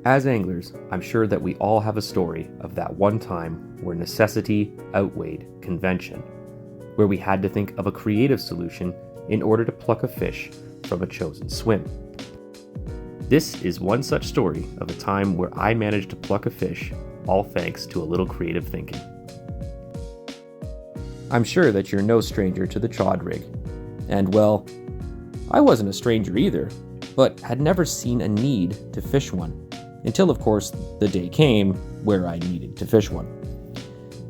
As anglers, I'm sure that we all have a story of that one time where necessity outweighed convention, where we had to think of a creative solution in order to pluck a fish from a chosen swim. This is one such story of a time where I managed to pluck a fish, all thanks to a little creative thinking. I'm sure that you're no stranger to the chod rig, and well, I wasn't a stranger either, but had never seen a need to fish one, until of course the day came where I needed to fish one.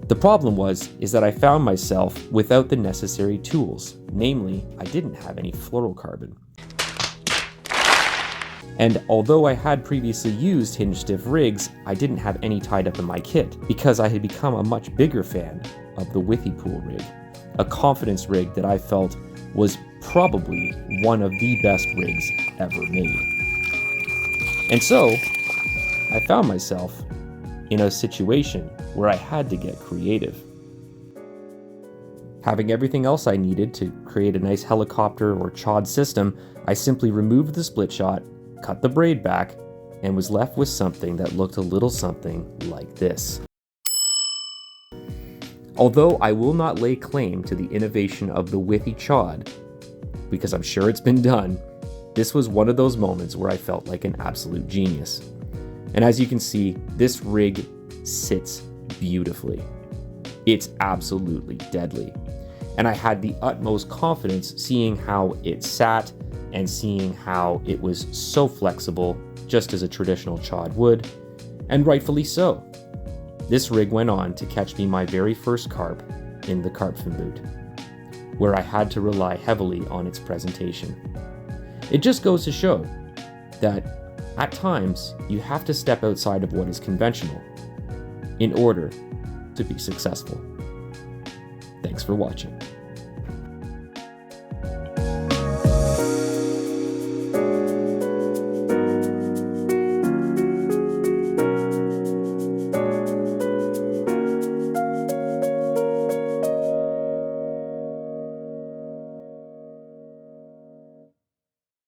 The problem is that I found myself without the necessary tools, namely, I didn't have any fluorocarbon. And although I had previously used hinge stiff rigs, I didn't have any tied up in my kit because I had become a much bigger fan of the Withy pool rig, a confidence rig that I felt was probably one of the best rigs ever made. And so, I found myself in a situation where I had to get creative. Having everything else I needed to create a nice helicopter or chod system, I simply removed the split shot, cut the braid back, and was left with something that looked a little something like this. Although I will not lay claim to the innovation of the Withy Chod, because I'm sure it's been done, this was one of those moments where I felt like an absolute genius. And as you can see, this rig sits beautifully. It's absolutely deadly. And I had the utmost confidence seeing how it sat and seeing how it was so flexible, just as a traditional chod would, and rightfully so. This rig went on to catch me my very first carp in the carp fin boot, where I had to rely heavily on its presentation. It just goes to show that at times you have to step outside of what is conventional in order to be successful. Thanks for watching.